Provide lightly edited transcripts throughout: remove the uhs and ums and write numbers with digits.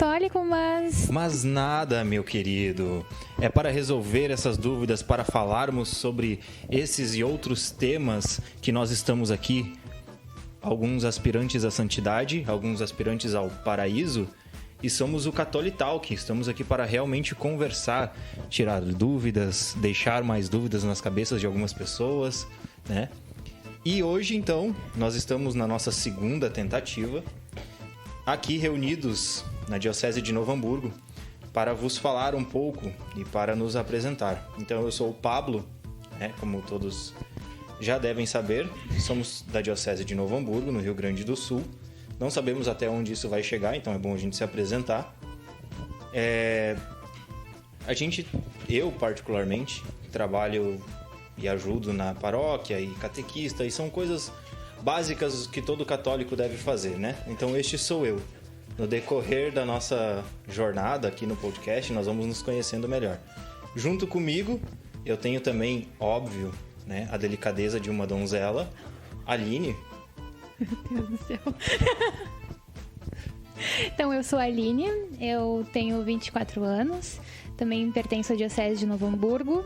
católico, mas... Mas nada, meu querido. É para resolver essas dúvidas, para falarmos sobre esses e outros temas que nós estamos aqui. Alguns aspirantes à santidade, alguns aspirantes ao paraíso. E somos o Catholic Talk. Estamos aqui para realmente conversar, tirar dúvidas, deixar mais dúvidas nas cabeças de algumas pessoas, né? E hoje, então, nós estamos na nossa segunda tentativa, aqui reunidos na Diocese de Novo Hamburgo, para vos falar um pouco e para nos apresentar. Então, eu sou o Pablo, né, como todos já devem saber, somos da Diocese de Novo Hamburgo, no Rio Grande do Sul. Não sabemos até onde isso vai chegar, então é bom a gente se apresentar. Eu particularmente, trabalho e ajudo na paróquia e catequista, e são coisas básicas que todo católico deve fazer, né? Então este sou eu. No decorrer da nossa jornada aqui no podcast, nós vamos nos conhecendo melhor. Junto comigo, eu tenho também, óbvio, né, a delicadeza de uma donzela, Aline. Meu Deus do céu. Então, eu sou a Aline, eu tenho 24 anos, também pertenço à Diocese de Novo Hamburgo.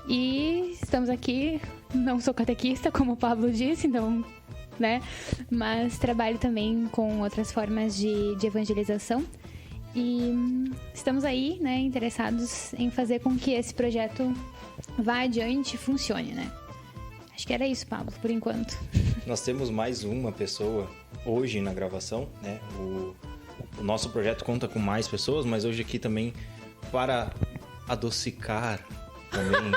E estamos aqui, não sou catequista, como o Pablo disse, então, né? Mas trabalho também com outras formas de evangelização. E estamos aí, né, interessados em fazer com que esse projeto vá adiante e funcione, né? Acho que era isso, Pablo, por enquanto. Nós temos mais uma pessoa hoje na gravação, né? O nosso projeto conta com mais pessoas, mas hoje aqui também para adocicar também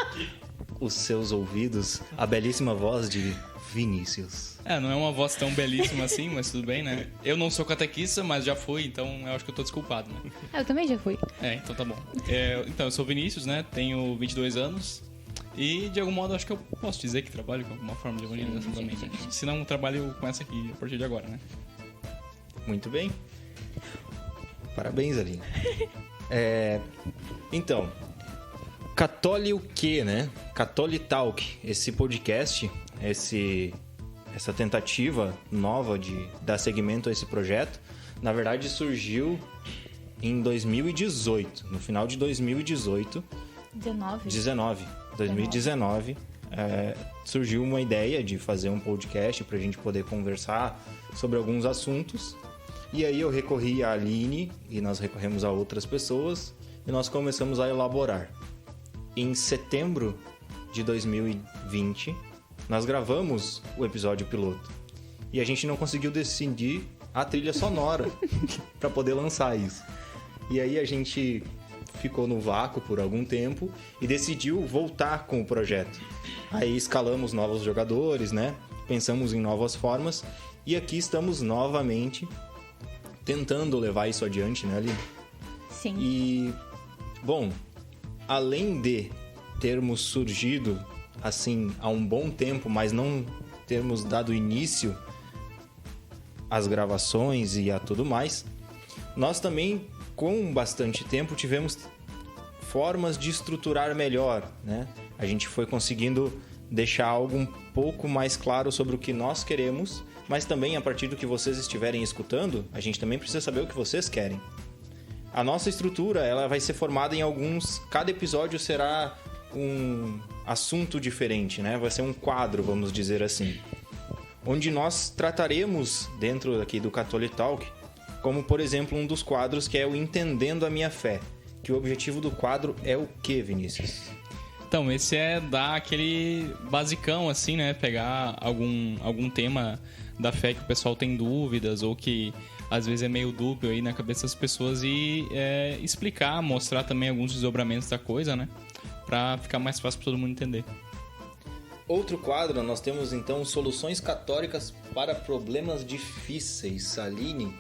os seus ouvidos, a belíssima voz de Vinícius. Não é uma voz tão belíssima assim, mas tudo bem, né? Eu não sou catequista, mas já fui, então eu acho que eu tô desculpado, né? Eu também já fui. Então tá bom. Então, eu sou Vinícius, né? Tenho 22 anos e, de algum modo, acho que eu posso dizer que trabalho com alguma forma de evangelização também. Se não, trabalho com essa aqui a partir de agora, né? Muito bem. Parabéns, Aline. Então... Catholic o quê, né? Catholic Talk, esse podcast, essa tentativa nova de dar seguimento a esse projeto, na verdade surgiu em 2018, no final de 2018. 2019, surgiu uma ideia de fazer um podcast para a gente poder conversar sobre alguns assuntos. E aí eu recorri à Aline e nós recorremos a outras pessoas e nós começamos a elaborar. Em setembro de 2020, nós gravamos o episódio piloto. E a gente não conseguiu decidir a trilha sonora para poder lançar isso. E aí a gente ficou no vácuo por algum tempo e decidiu voltar com o projeto. Aí escalamos novos jogadores, né? Pensamos em novas formas. E aqui estamos novamente tentando levar isso adiante, né, Aline? Sim. E, bom... Além de termos surgido assim há um bom tempo, mas não termos dado início às gravações e a tudo mais, nós também, com bastante tempo, tivemos formas de estruturar melhor, né? A gente foi conseguindo deixar algo um pouco mais claro sobre o que nós queremos, mas também a partir do que vocês estiverem escutando, a gente também precisa saber o que vocês querem. A nossa estrutura, ela vai ser formada em alguns... Cada episódio será um assunto diferente, né? Vai ser um quadro, vamos dizer assim. Onde nós trataremos, dentro aqui do Catholic Talk, como, por exemplo, um dos quadros que é o Entendendo a Minha Fé. Que o objetivo do quadro é o quê, Vinícius? Então, esse é dar aquele basicão, assim, né? Pegar algum tema da fé que o pessoal tem dúvidas ou que... às vezes é meio dúbio aí na cabeça das pessoas e explicar, mostrar também alguns desdobramentos da coisa, né? Pra ficar mais fácil pra todo mundo entender. Outro quadro, nós temos então soluções católicas para problemas difíceis. Aline,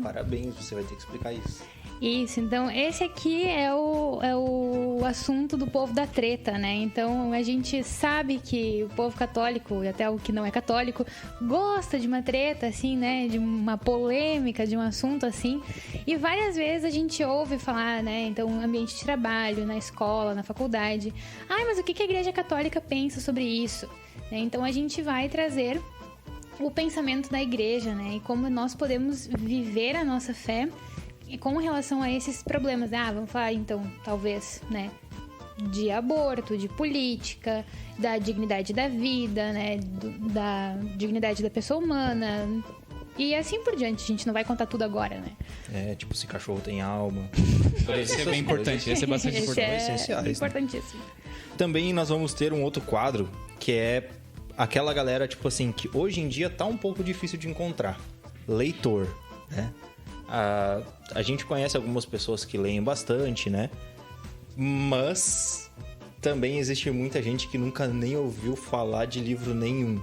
parabéns, você vai ter que explicar isso. Isso, então esse aqui é o assunto do povo da treta, né? Então a gente sabe que o povo católico, e até o que não é católico, gosta de uma treta, assim, né? De uma polêmica, de um assunto assim. E várias vezes a gente ouve falar, né? Então, no ambiente de trabalho, na escola, na faculdade. Mas o que a Igreja Católica pensa sobre isso? Então a gente vai trazer o pensamento da Igreja, né? E como nós podemos viver a nossa fé com relação a esses problemas, vamos falar então, talvez, né, de aborto, de política, da dignidade da vida, né, da dignidade da pessoa humana e assim por diante. A gente não vai contar tudo agora, né? Tipo, se cachorro tem alma. Esse é bem importante, esse é bastante importante. Essenciais, importantíssimo. Né? Também nós vamos ter um outro quadro, que é aquela galera, tipo assim, que hoje em dia tá um pouco difícil de encontrar. Leitor, né? A gente conhece algumas pessoas que leem bastante, né? Mas também existe muita gente que nunca nem ouviu falar de livro nenhum.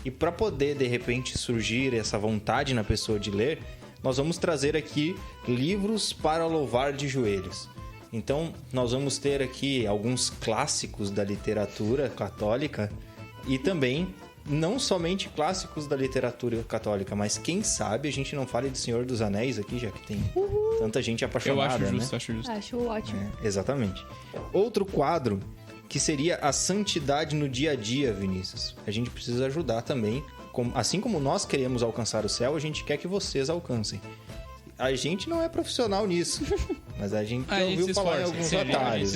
E para poder, de repente, surgir essa vontade na pessoa de ler, nós vamos trazer aqui livros para louvar de joelhos. Então, nós vamos ter aqui alguns clássicos da literatura católica e também, não somente clássicos da literatura católica, mas quem sabe a gente não fale de Senhor dos Anéis aqui, já que tem tanta gente apaixonada, Eu acho justo, né? acho justo. Acho ótimo. Exatamente. Outro quadro que seria a santidade no dia a dia, Vinícius. A gente precisa ajudar também. Assim como nós queremos alcançar o céu, a gente quer que vocês alcancem. A gente não é profissional nisso, mas a gente ouviu falar em alguns atalhos.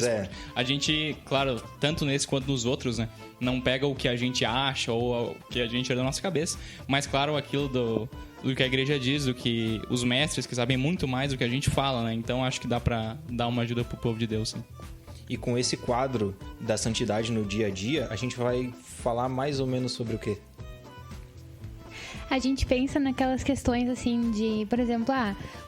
A gente, claro, tanto nesse quanto nos outros, né? Não pega o que a gente acha ou o que a gente tira da nossa cabeça, mas, claro, aquilo do que a igreja diz, do que os mestres que sabem muito mais do que a gente fala, né? Então, acho que dá pra dar uma ajuda pro povo de Deus, sim. E com esse quadro da santidade no dia a dia, a gente vai falar mais ou menos sobre o quê? A gente pensa naquelas questões assim de, por exemplo,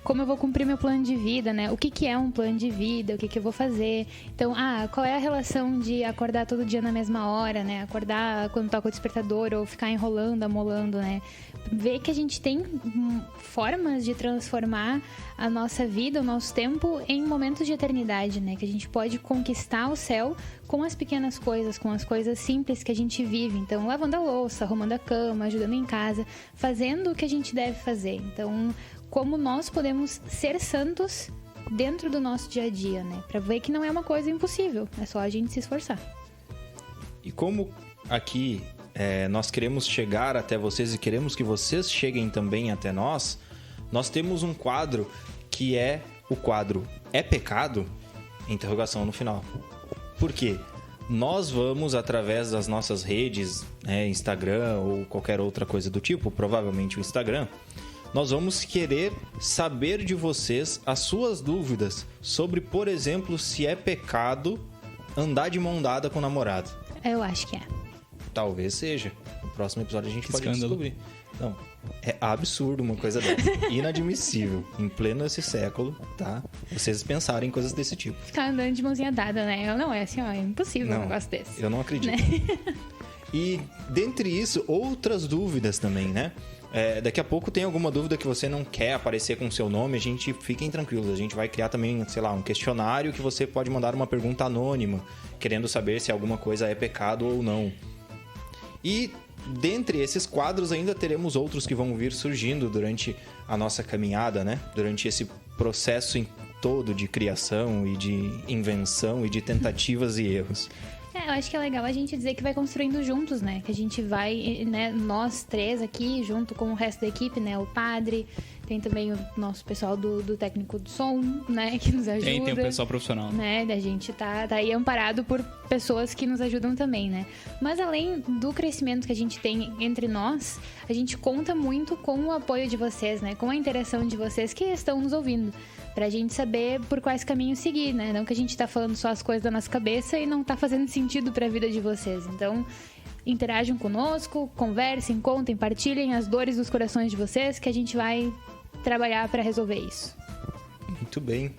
como eu vou cumprir meu plano de vida, né? O que é um plano de vida? O que eu vou fazer? Então, qual é a relação de acordar todo dia na mesma hora, né? Acordar quando toca o despertador ou ficar enrolando, amolando, né? Ver que a gente tem formas de transformar a nossa vida, o nosso tempo em momentos de eternidade, né? Que a gente pode conquistar o céu com as pequenas coisas, com as coisas simples que a gente vive. Então, lavando a louça, arrumando a cama, ajudando em casa, fazendo o que a gente deve fazer. Então, como nós podemos ser santos dentro do nosso dia a dia, né? Pra ver que não é uma coisa impossível, é só a gente se esforçar. E como aqui nós queremos chegar até vocês e queremos que vocês cheguem também até nós, nós temos um quadro que é o quadro É Pecado? Interrogação no final. Por quê? Nós vamos, através das nossas redes, Instagram ou qualquer outra coisa do tipo, provavelmente o Instagram, nós vamos querer saber de vocês as suas dúvidas sobre, por exemplo, se é pecado andar de mão dada com o namorado. Eu acho que é. Talvez seja. No próximo episódio a gente pode descobrir. Não, é absurdo uma coisa dessa. Inadmissível. Em pleno esse século, tá? Vocês pensarem em coisas desse tipo. Ficar andando de mãozinha dada, né? Não é assim, é impossível um negócio desse. Eu não acredito. Né? E, dentre isso, outras dúvidas também, né? Daqui a pouco tem alguma dúvida que você não quer aparecer com o seu nome, a gente fiquem tranquilos. A gente vai criar também, sei lá, um questionário que você pode mandar uma pergunta anônima, querendo saber se alguma coisa é pecado ou não. E dentre esses quadros ainda teremos outros que vão vir surgindo durante a nossa caminhada, né? Durante esse processo todo de criação e de invenção e de tentativas e erros. Eu acho que é legal a gente dizer que vai construindo juntos, né? Que a gente vai, né, nós três aqui, junto com o resto da equipe, né? O padre, tem também o nosso pessoal do técnico do som, né? Que nos ajuda. Tem o pessoal profissional. Né? A gente tá aí amparado por pessoas que nos ajudam também, né? Mas além do crescimento que a gente tem entre nós, a gente conta muito com o apoio de vocês, né? Com a interação de vocês que estão nos ouvindo. Pra gente saber por quais caminhos seguir, né? Não que a gente tá falando só as coisas da nossa cabeça e não tá fazendo sentido pra vida de vocês. Então, interajam conosco, conversem, contem, partilhem as dores dos corações de vocês, que a gente vai trabalhar pra resolver isso. Muito bem.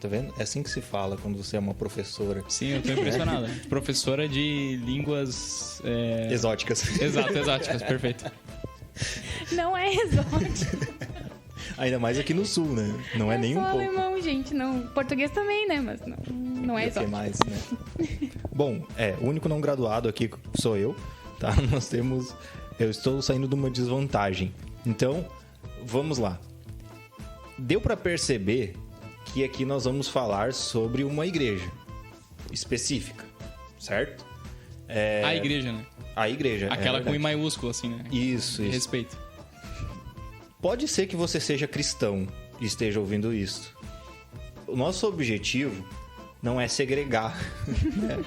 Tá vendo? É assim que se fala quando você é uma professora. Sim, eu tô impressionado. Professora de línguas... Exóticas. Exato, exóticas, perfeito. Não é exótico. Ainda mais aqui no sul, né? Não é nem um pouco. Alemão, gente. Não. Português também, né? Mas não é exótico. Mais, né? Bom, o único não graduado aqui sou eu, tá? Eu estou saindo de uma desvantagem. Então, vamos lá. Deu pra perceber que aqui nós vamos falar sobre uma igreja específica, certo? A igreja, né? A igreja. Aquela com I maiúsculo, assim, né? Isso. Respeito. Pode ser que você seja cristão, esteja ouvindo isso. O nosso objetivo não é segregar, né?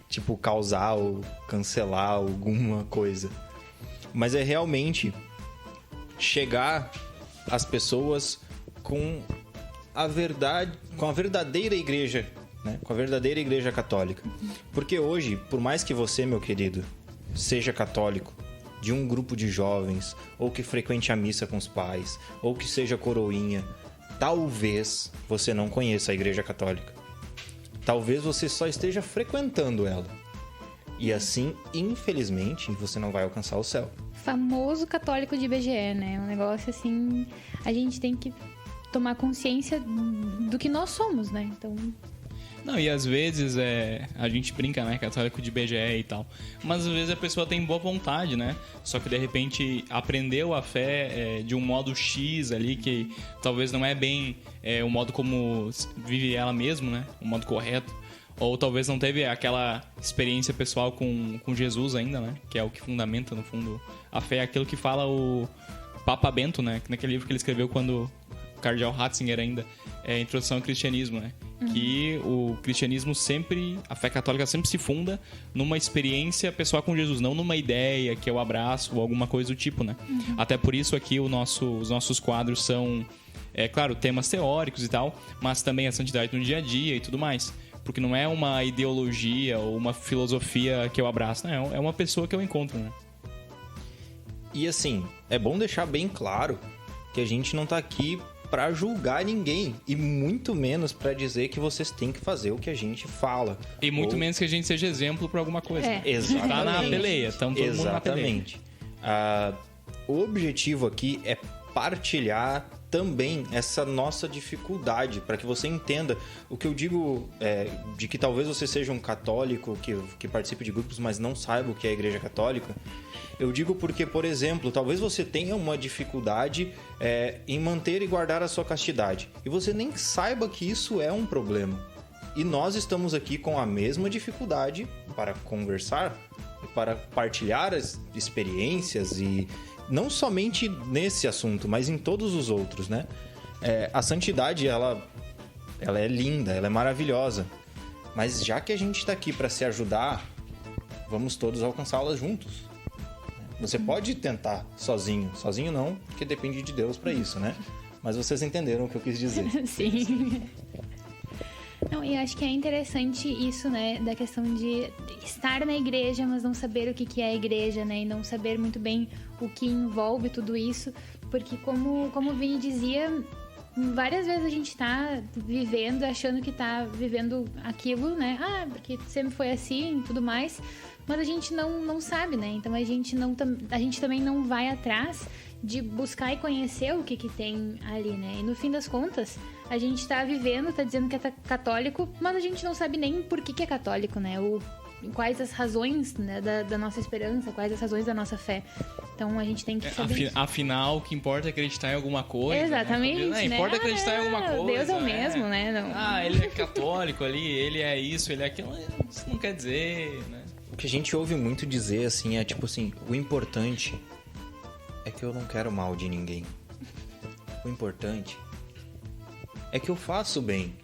Tipo, causar ou cancelar alguma coisa. Mas é realmente chegar às pessoas com a verdade, com a verdadeira igreja, né? Com a verdadeira igreja católica. Porque hoje, por mais que você, meu querido, seja católico, de um grupo de jovens, ou que frequente a missa com os pais, ou que seja coroinha, talvez você não conheça a igreja católica. Talvez você só esteja frequentando ela. E assim, infelizmente, você não vai alcançar o céu. Famoso católico de IBGE, né? Um negócio assim, a gente tem que tomar consciência do que nós somos, né? Então... Não, e às vezes a gente brinca, né, católico de IBGE e tal, mas às vezes a pessoa tem boa vontade, né, só que de repente aprendeu a fé de um modo X ali, que talvez não é bem o modo como vive ela mesma, né, o modo correto, ou talvez não teve aquela experiência pessoal com Jesus ainda, né, que é o que fundamenta, no fundo, a fé, é aquilo que fala o Papa Bento, né, naquele livro que ele escreveu quando o cardeal Ratzinger ainda, Introdução ao Cristianismo, né, que o cristianismo sempre, a fé católica sempre se funda numa experiência pessoal com Jesus, não numa ideia que eu abraço ou alguma coisa do tipo, né? Até por isso aqui os nossos quadros são, claro, temas teóricos e tal, mas também a santidade no dia a dia e tudo mais. Porque não é uma ideologia ou uma filosofia que eu abraço, não, é uma pessoa que eu encontro, né? E assim, é bom deixar bem claro que a gente não tá aqui para julgar ninguém e muito menos para dizer que vocês têm que fazer o que a gente fala. E muito menos que a gente seja exemplo para alguma coisa. Exatamente. Tá na peleia, estamos todo mundo na peleia. Exatamente. O objetivo aqui é partilhar também essa nossa dificuldade, para que você entenda o que eu digo de que talvez você seja um católico que participe de grupos, mas não saiba o que é a Igreja Católica. Eu digo porque, por exemplo, talvez você tenha uma dificuldade em manter e guardar a sua castidade, e você nem saiba que isso é um problema. E nós estamos aqui com a mesma dificuldade para conversar, para partilhar as experiências e não somente nesse assunto, mas em todos os outros, né? A santidade, ela é linda, ela é maravilhosa. Mas já que a gente está aqui para se ajudar, vamos todos alcançá-la juntos. Você pode tentar sozinho. Sozinho não, porque depende de Deus para isso, né? Mas vocês entenderam o que eu quis dizer. Sim. Não, e acho que é interessante isso, né, da questão de estar na igreja, mas não saber o que é a igreja, né, e não saber muito bem o que envolve tudo isso, porque como o Vini dizia, várias vezes a gente tá vivendo, achando que tá vivendo aquilo, né, porque sempre foi assim e tudo mais, mas a gente não sabe, né, então a gente também não vai atrás de buscar e conhecer o que tem ali, né? E no fim das contas, a gente tá vivendo, tá dizendo que é católico, mas a gente não sabe nem por que é católico, né? Quais as razões, né, da nossa esperança, quais as razões da nossa fé. Então a gente tem que saber. Afinal, o que importa é acreditar em alguma coisa. Exatamente. Né? Importa acreditar em alguma coisa. Deus é o mesmo, né? Não. Ele é católico ali, ele é isso, ele é aquilo. Isso não quer dizer, né? O que a gente ouve muito dizer, assim, é tipo assim, o importante é que eu não quero mal de ninguém. O importante é que eu faço bem.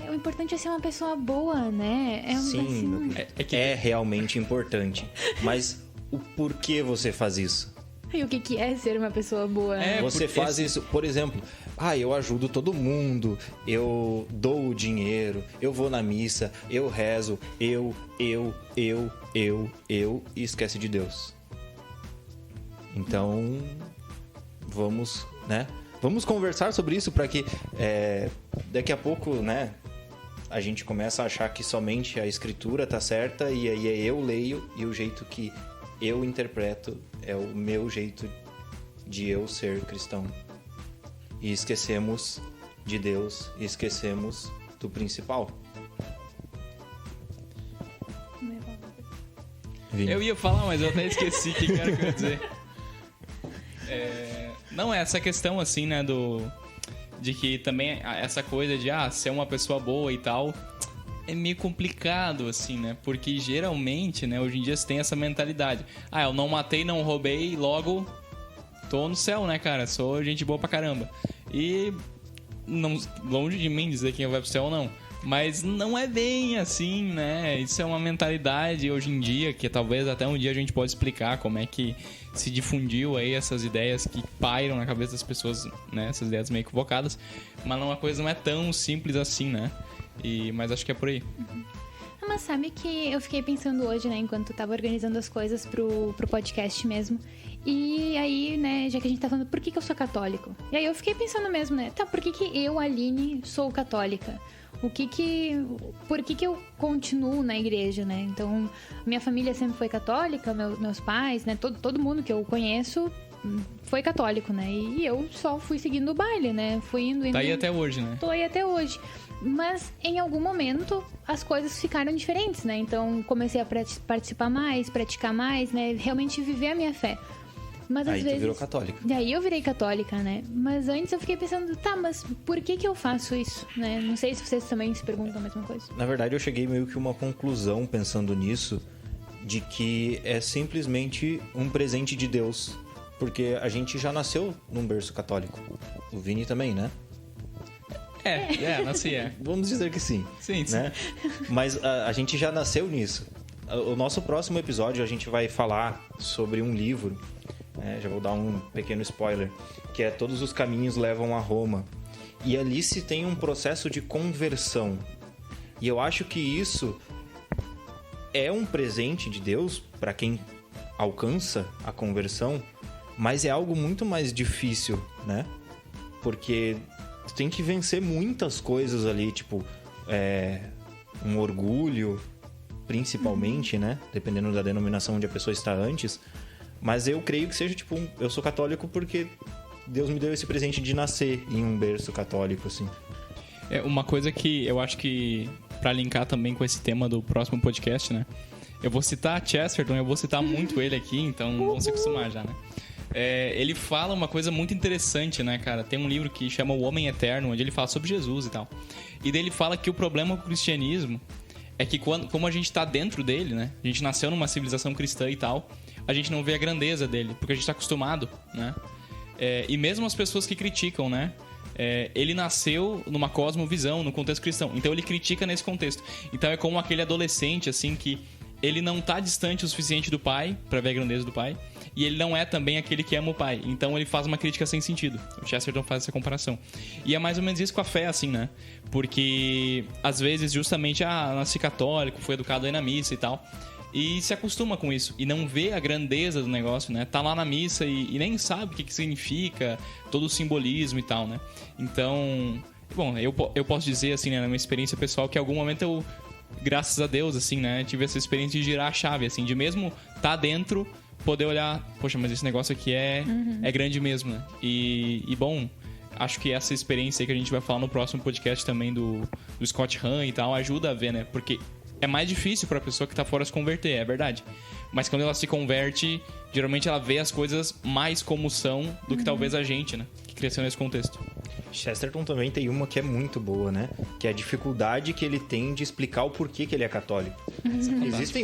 O importante é ser uma pessoa boa, né? Sim, é realmente importante. Mas o porquê você faz isso? E o que é ser uma pessoa boa? Você faz isso, por exemplo, eu ajudo todo mundo, eu dou o dinheiro, eu vou na missa, eu rezo, eu, e esquece de Deus. Então, vamos conversar sobre isso para que daqui a pouco, né, a gente começa a achar que somente a escritura tá certa e aí eu leio e o jeito que eu interpreto é o meu jeito de eu ser cristão. E esquecemos de Deus e esquecemos do principal. Eu ia falar, mas eu até esqueci o que era que eu ia dizer. Não, é essa questão, assim, né, de que também essa coisa de, ser uma pessoa boa e tal, é meio complicado, assim, né, porque geralmente, né, hoje em dia você tem essa mentalidade, eu não matei, não roubei, logo tô no céu, né, cara, sou gente boa pra caramba. E não, longe de mim dizer quem vai pro céu ou não, mas não é bem assim, né? Isso é uma mentalidade hoje em dia, que talvez até um dia a gente pode explicar como é que se difundiu aí essas ideias que pairam na cabeça das pessoas, né? Essas ideias meio equivocadas, mas uma coisa não é tão simples assim, né? Mas acho que é por aí. Mas sabe que eu fiquei pensando hoje, né, enquanto eu tava organizando as coisas pro podcast mesmo. E aí, né, já que a gente tá falando, por que eu sou católico? E aí eu fiquei pensando mesmo, né, tá, por que eu, Aline, sou católica? Por que eu continuo na igreja, né? Então, minha família sempre foi católica, meus pais, né, todo mundo que eu conheço foi católico, né? E eu só fui seguindo o baile, né? Fui indo. Tá aí até hoje, né? Tô aí até hoje. Mas em algum momento as coisas ficaram diferentes, né? Então comecei a participar mais, praticar mais, né? Realmente viver a minha fé. Mas às vezes... tu virou católica. Daí eu virei católica, né? Mas antes eu fiquei pensando, tá, mas por que eu faço isso, né? Não sei se vocês também se perguntam a mesma coisa. Na verdade, eu cheguei meio que uma conclusão pensando nisso, de que é simplesmente um presente de Deus. Porque a gente já nasceu num berço católico. O Vini também, né? Nasci, Vamos dizer que sim. Sim, sim. Né? Mas a gente já nasceu nisso. O nosso próximo episódio a gente vai falar sobre um livro, já vou dar um pequeno spoiler, que é Todos os Caminhos Levam a Roma. E ali se tem um processo de conversão. E eu acho que isso é um presente de Deus para quem alcança a conversão, mas é algo muito mais difícil, né? Porque tu tem que vencer muitas coisas ali, tipo, um orgulho, principalmente, né? Dependendo da denominação onde a pessoa está antes. Mas eu creio que seja, tipo, eu sou católico porque Deus me deu esse presente de nascer em um berço católico, assim. Uma coisa que eu acho que, pra linkar também com esse tema do próximo podcast, né? Eu vou citar Chesterton, eu vou citar muito ele aqui, então vão se acostumar já, né? Ele fala uma coisa muito interessante, né, cara? Tem um livro que chama O Homem Eterno, onde ele fala sobre Jesus e tal. E daí ele fala que o problema com o cristianismo é que como a gente tá dentro dele, né? A gente nasceu numa civilização cristã e tal, a gente não vê a grandeza dele, porque a gente tá acostumado, né? E mesmo as pessoas que criticam, né? Ele nasceu numa cosmovisão, no contexto cristão. Então ele critica nesse contexto. Então é como aquele adolescente, assim, que ele não tá distante o suficiente do pai pra ver a grandeza do pai. E ele não é também aquele que ama o pai. Então ele faz uma crítica sem sentido. O Chesterton faz essa comparação. E é mais ou menos isso com a fé, assim, né? Porque, às vezes, justamente, nasci católico, fui educado aí na missa e tal. E se acostuma com isso. E não vê a grandeza do negócio, né? Tá lá na missa e nem sabe o que significa todo o simbolismo e tal, né? Então, bom, eu posso dizer, assim, né, na minha experiência pessoal, que em algum momento eu, graças a Deus, assim, né, tive essa experiência de girar a chave, assim, de mesmo tá dentro, poder olhar, poxa, mas esse negócio aqui é grande mesmo, né? E bom, acho que essa experiência aí que a gente vai falar no próximo podcast também do Scott Hahn e tal, ajuda a ver, né? Porque é mais difícil pra pessoa que tá fora se converter, é verdade. Mas quando ela se converte, geralmente ela vê as coisas mais como são do que talvez a gente, né? Que cresceu nesse contexto. Chesterton também tem uma que é muito boa, né? Que é a dificuldade que ele tem de explicar o porquê que ele é católico. Existem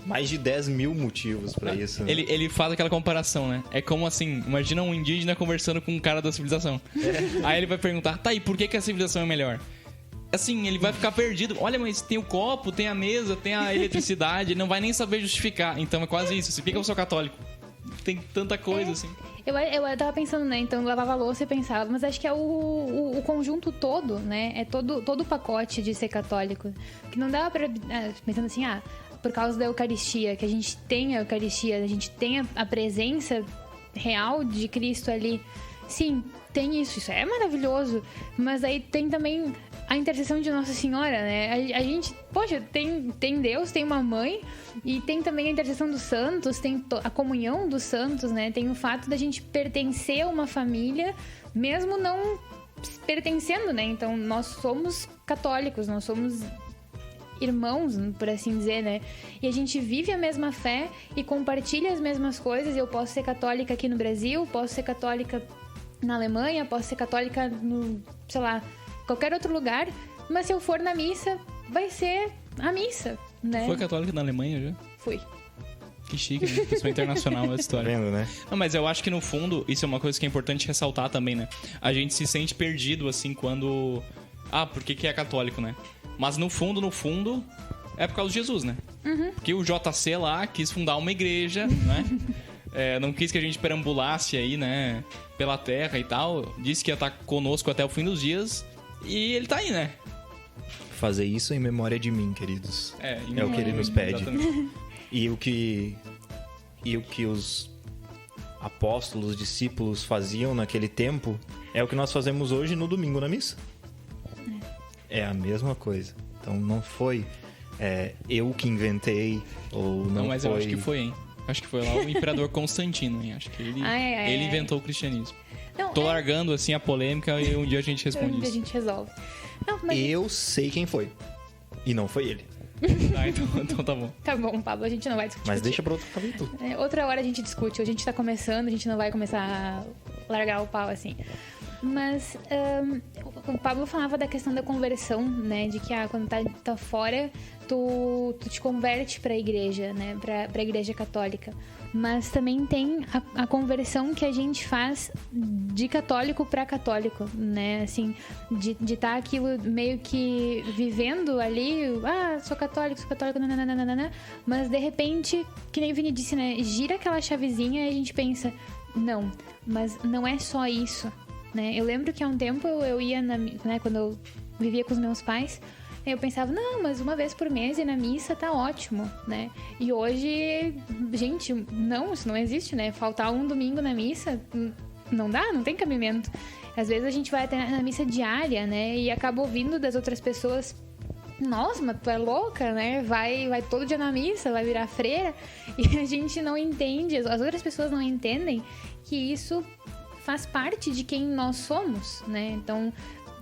mais de 10 mil motivos pra isso. Né? Ele faz aquela comparação, né? É como assim, imagina um indígena conversando com um cara da civilização. Aí ele vai perguntar, tá, e por que a civilização é melhor? Assim, ele vai ficar perdido. Olha, mas tem o copo, tem a mesa, tem a eletricidade. Ele não vai nem saber justificar. Então é quase isso. Você fica eu sou católico. Tem tanta coisa, assim. Eu tava pensando, né? Então, lavava a louça e pensava. Mas acho que é o conjunto todo, né? É todo o pacote de ser católico. Que não dá pra... pensando assim, por causa da Eucaristia, que a gente tem a Eucaristia, a gente tem a presença real de Cristo ali. Sim, tem isso é maravilhoso. Mas aí tem também a intercessão de Nossa Senhora, né? A gente, poxa, tem Deus, tem uma mãe, e tem também a intercessão dos santos, tem a comunhão dos santos, né? Tem o fato da gente pertencer a uma família, mesmo não pertencendo, né? Então, nós somos católicos, nós somos irmãos, por assim dizer, né? E a gente vive a mesma fé e compartilha as mesmas coisas. Eu posso ser católica aqui no Brasil, posso ser católica na Alemanha, posso ser católica no, sei lá, qualquer outro lugar, mas se eu for na missa, vai ser a missa, né? Foi católica na Alemanha já? Fui. Que chique, né? Pessoa internacional da Tá história. vendo, né? Não, mas eu acho que no fundo, isso é uma coisa que é importante ressaltar também, né? A gente se sente perdido, assim, quando... Ah, por que é católico, né? Mas no fundo, é por causa de Jesus, né? Porque o JC lá quis fundar uma igreja, né? Não quis que a gente perambulasse aí, né? Pela terra e tal. Disse que ia estar conosco até o fim dos dias. E ele tá aí, né? Fazer isso em memória de mim, queridos. É o que ele nos pede. Exatamente. E o que os apóstolos, discípulos faziam naquele tempo é o que nós fazemos hoje no domingo na missa. É a mesma coisa. Então não foi eu que inventei ou não mas foi... eu acho que foi, hein? Acho que foi lá o imperador Constantino, hein? Acho que ele inventou o cristianismo. Não, Tô largando, assim, a polêmica e um dia a gente responde Um dia a isso. gente resolve. Não, mas... Eu sei quem foi. E não foi ele. Tá, então tá bom. Tá bom, Pablo, a gente não vai discutir. Mas deixa pra outro capítulo. Outra hora a gente discute. A gente tá começando, a gente não vai começar a largar o pau assim. Mas o Pablo falava da questão da conversão, né? De que quando tá fora, tu te converte pra igreja, né? Pra igreja católica. Mas também tem a conversão que a gente faz de católico pra católico, né? Assim, de tá aquilo meio que vivendo ali, sou católico, nananana, mas de repente, que nem o Vini disse, né? Gira aquela chavezinha e a gente pensa, não, mas não é só isso, né? Eu lembro que há um tempo eu ia, né, quando eu vivia com os meus pais, eu pensava, não, mas uma vez por mês ir na missa tá ótimo, né? E hoje, gente, não, isso não existe, né? Faltar um domingo na missa, não dá, não tem cabimento. Às vezes a gente vai até na missa diária, né? E acaba ouvindo das outras pessoas, nossa, mas tu é louca, né? Vai todo dia na missa, vai virar freira. E a gente não entende, as outras pessoas não entendem que isso faz parte de quem nós somos, né? Então,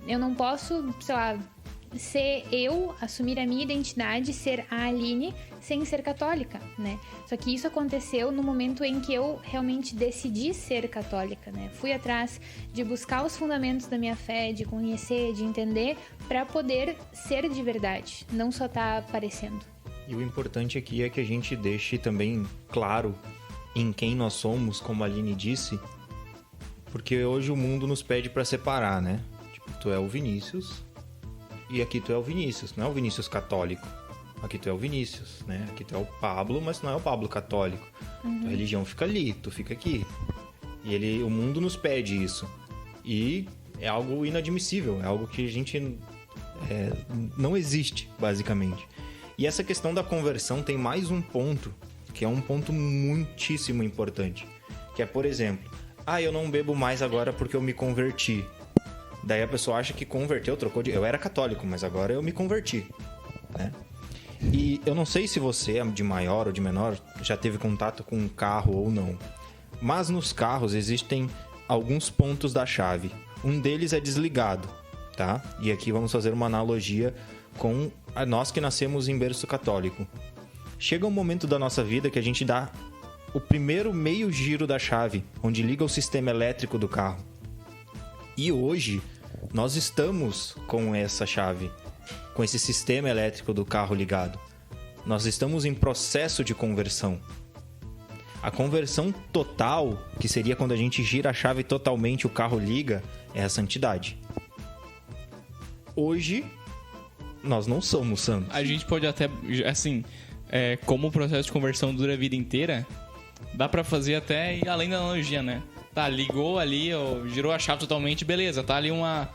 eu não posso, sei lá, ser eu, assumir a minha identidade, ser a Aline, sem ser católica, né? Só que isso aconteceu no momento em que eu realmente decidi ser católica, né? Fui atrás de buscar os fundamentos da minha fé, de conhecer, de entender, para poder ser de verdade, não só tá aparecendo. E o importante aqui é que a gente deixe também claro em quem nós somos, como a Aline disse, porque hoje o mundo nos pede para separar, né? Tipo, tu é o Vinícius... E aqui tu é o Vinícius, não é o Vinícius católico. Aqui tu é o Vinícius, né? Aqui tu é o Pablo, mas não é o Pablo católico. Tua religião fica ali, tu fica aqui. E o mundo nos pede isso. E é algo inadmissível, é algo que a gente não existe, basicamente. E essa questão da conversão tem mais um ponto, que é um ponto muitíssimo importante. Que é, por exemplo, eu não bebo mais agora porque eu me converti. Daí a pessoa acha que converteu, trocou de... Eu era católico, mas agora eu me converti, né? E eu não sei se você, de maior ou de menor, já teve contato com um carro ou não. Mas nos carros existem alguns pontos da chave. Um deles é desligado, tá? E aqui vamos fazer uma analogia com nós que nascemos em berço católico. Chega um momento da nossa vida que a gente dá o primeiro meio giro da chave, onde liga o sistema elétrico do carro. E hoje, nós estamos com essa chave, com esse sistema elétrico do carro ligado. Nós estamos em processo de conversão. A conversão total, que seria quando a gente gira a chave totalmente e o carro liga, é a santidade. Hoje, nós não somos santos. A gente pode até, assim, como o processo de conversão dura a vida inteira, dá pra fazer até ir além da analogia, né? Tá, ligou ali, girou a chave totalmente, beleza. Tá ali uma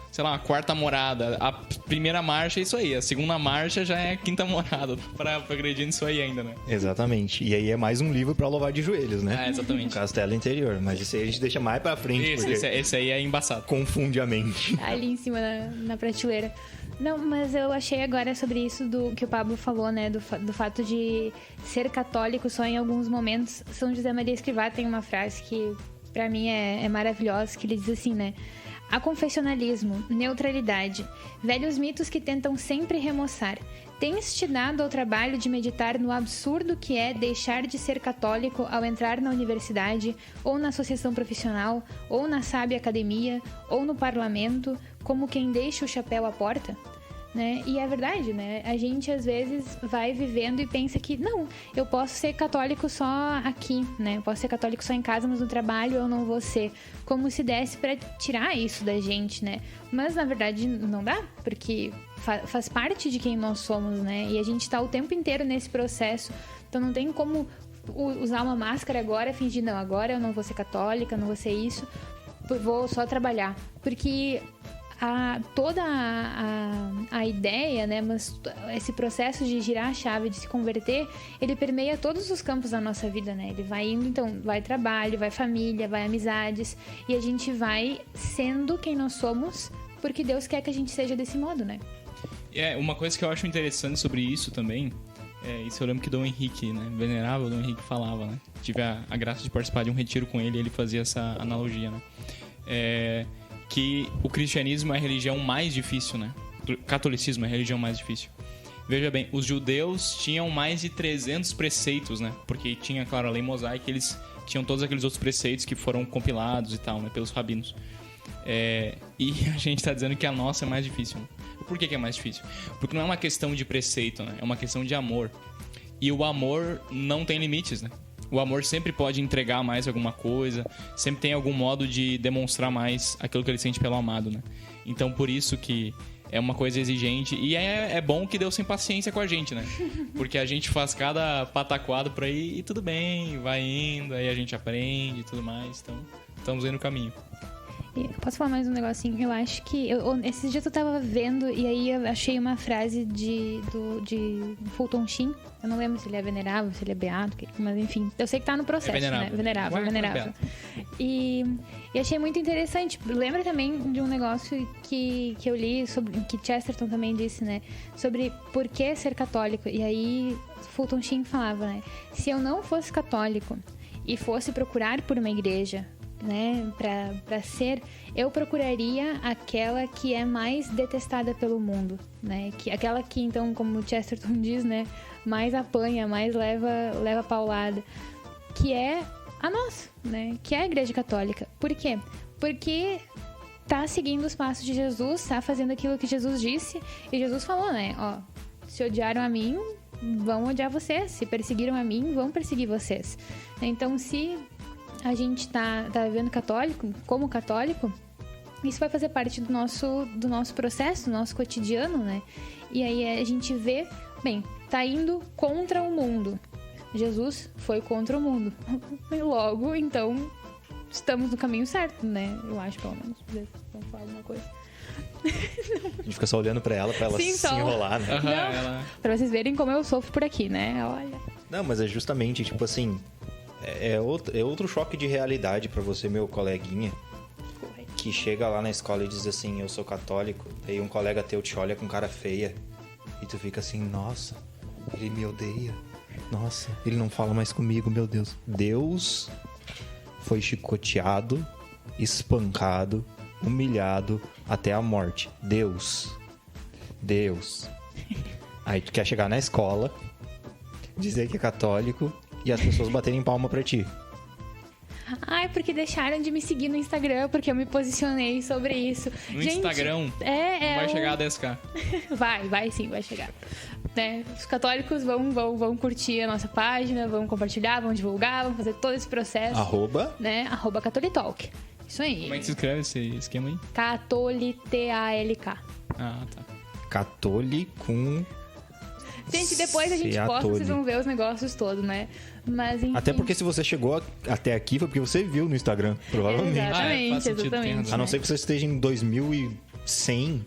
quarta morada. A primeira marcha é isso aí. A segunda marcha já é a quinta morada. Pra progredir nisso aí ainda, né? Exatamente. E aí é mais um livro pra louvar de joelhos, né? Exatamente. Castelo Interior. Mas esse aí a gente deixa mais pra frente. Esse aí é embaçado. Confunde a mente. Ali em cima na prateleira. Não, mas eu achei agora sobre isso do que o Pablo falou, né? Do fato de ser católico só em alguns momentos. São José Maria Escrivá tem uma frase que... pra mim é maravilhosa, que ele diz assim, né? Aconfessionalismo, neutralidade, velhos mitos que tentam sempre remoçar. Tens te dado ao trabalho de meditar no absurdo que é deixar de ser católico ao entrar na universidade, ou na associação profissional, ou na sábia academia, ou no parlamento, como quem deixa o chapéu à porta? né? E é verdade, né? A gente às vezes vai vivendo e pensa que não, eu posso ser católico só aqui, né? Eu posso ser católico só em casa, mas no trabalho eu não vou ser. Como se desse pra tirar isso da gente, né? Mas na verdade não dá, porque faz parte de quem nós somos, né? E a gente tá o tempo inteiro nesse processo, então não tem como usar uma máscara agora, fingir, não, agora eu não vou ser católica, não vou ser isso, vou só trabalhar. Porque toda a ideia, né, mas esse processo de girar a chave, de se converter, ele permeia todos os campos da nossa vida, né? Ele vai indo, então, vai trabalho, vai família, vai amizades, e a gente vai sendo quem nós somos, porque Deus quer que a gente seja desse modo, né? Uma coisa que eu acho interessante sobre isso também, isso eu lembro que Dom Henrique, né, venerável Dom Henrique falava, né? Tive a graça de participar de um retiro com ele e ele fazia essa analogia, né? Que o cristianismo é a religião mais difícil, né? O catolicismo é a religião mais difícil. Veja bem, os judeus tinham mais de 300 preceitos, né? Porque tinha, claro, a lei mosaica, eles tinham todos aqueles outros preceitos que foram compilados e tal, né? Pelos rabinos. E a gente tá dizendo que a nossa é mais difícil, né? Por que é mais difícil? Porque não é uma questão de preceito, né? É uma questão de amor. E o amor não tem limites, né? O amor sempre pode entregar mais alguma coisa, sempre tem algum modo de demonstrar mais aquilo que ele sente pelo amado, né? Então, por isso que é uma coisa exigente. E é bom que Deus tem paciência com a gente, né? Porque a gente faz cada pataquado por aí e tudo bem, vai indo, aí a gente aprende e tudo mais. Então, estamos aí no caminho. Posso falar mais um negocinho? Eu acho que... esses dias eu tava vendo e aí eu achei uma frase de Fulton Sheen. Eu não lembro se ele é venerável, se ele é beato, mas enfim. Eu sei que tá no processo, venerável. né? Venerável. E achei muito interessante. Lembra também de um negócio que eu li, sobre, que Chesterton também disse, né? Sobre por que ser católico. E aí Fulton Sheen falava, né? Se eu não fosse católico e fosse procurar por uma igreja, né, pra ser, eu procuraria aquela que é mais detestada pelo mundo, né, aquela que, então, como Chesterton diz, né, mais apanha, mais leva paulada, que é a nossa, né, que é a Igreja Católica. Por quê? Porque tá seguindo os passos de Jesus, tá fazendo aquilo que Jesus disse, e Jesus falou, né, ó, se odiaram a mim, vão odiar vocês, se perseguiram a mim, vão perseguir vocês. Então, se a gente tá vivendo católico, como católico, isso vai fazer parte do nosso processo, do nosso cotidiano, né? E aí a gente vê, bem, tá indo contra o mundo. Jesus foi contra o mundo. E logo, então, estamos no caminho certo, né? Eu acho, pelo menos. Vamos falar alguma coisa. A gente fica só olhando pra ela Sim, se enrolar, né? Não, pra vocês verem como eu sofro por aqui, né? Olha. Não, mas é justamente, tipo assim... É outro choque de realidade pra você, meu coleguinha, que chega lá na escola e diz assim, eu sou católico, daí um colega teu te olha com cara feia e tu fica assim, nossa, ele me odeia, nossa, ele não fala mais comigo, meu Deus. Deus foi chicoteado, espancado, humilhado até a morte. Deus. Aí tu quer chegar na escola, dizer que é católico e as pessoas baterem palma pra ti. Ai, porque deixaram de me seguir no Instagram, porque eu me posicionei sobre isso. No Instagram? Não vai chegar a 10k. Vai sim, vai chegar. Né? Os católicos vão curtir a nossa página, vão compartilhar, vão divulgar, vão fazer todo esse processo. Né? @Catolitalk. Isso aí. Como é que se escreve esse esquema aí? Catolitalk. Ah, tá. Catoli com... Gente, depois a gente posta, vocês vão ver os negócios todos, né? Mas, enfim. Até porque se você chegou até aqui foi porque você viu no Instagram, provavelmente. Exatamente. A não ser que você esteja em 2100.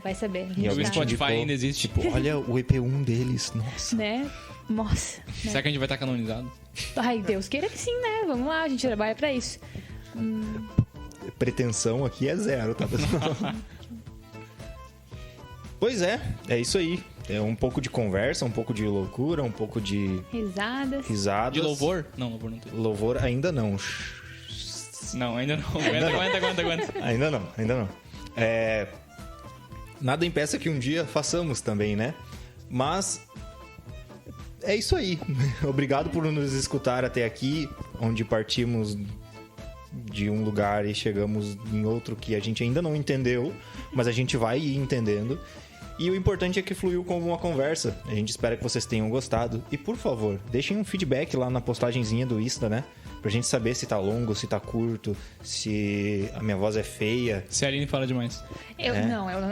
Vai saber. E o Spotify ainda existe. Tipo, olha o EP1 deles, nossa. Né? Nossa. Será que a gente vai estar canonizado? Ai, Deus queira que sim, né? Vamos lá, a gente trabalha pra isso. Pretensão aqui é zero, tá, pessoal? Pois é isso aí. É um pouco de conversa, um pouco de loucura, um pouco de... Risadas. De louvor? Não, louvor não tem. Louvor ainda não. Não, ainda não. Aguenta. Ainda não. Nada impeça que um dia façamos também, né? Mas é isso aí. Obrigado por nos escutar até aqui, onde partimos de um lugar e chegamos em outro que a gente ainda não entendeu, mas a gente vai ir entendendo. E o importante é que fluiu como uma conversa. A gente espera que vocês tenham gostado. E, por favor, deixem um feedback lá na postagenzinha do Insta, né? Pra gente saber se tá longo, se tá curto, se a minha voz é feia. Se a Aline fala demais.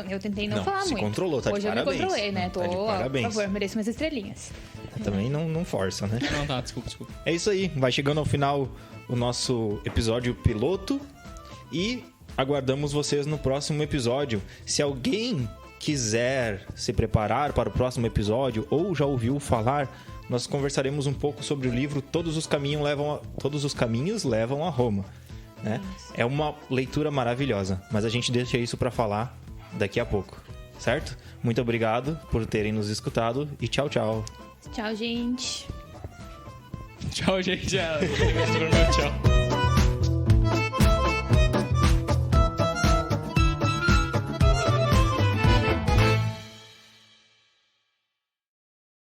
Eu tentei não falar se muito. controlou, tá de Hoje parabéns. Eu me controlei, né? Tá de parabéns. Por favor, mereço umas estrelinhas. Também não força, né? Não, tá, desculpa. É isso aí, vai chegando ao final o nosso episódio piloto e aguardamos vocês no próximo episódio. Se alguém quiser se preparar para o próximo episódio ou já ouviu falar, nós conversaremos um pouco sobre o livro Todos os Caminhos Levam a Roma. Né? É uma leitura maravilhosa, mas a gente deixa isso para falar daqui a pouco, certo? Muito obrigado por terem nos escutado e tchau, tchau. Tchau, gente. Tchau, gente. Tchau.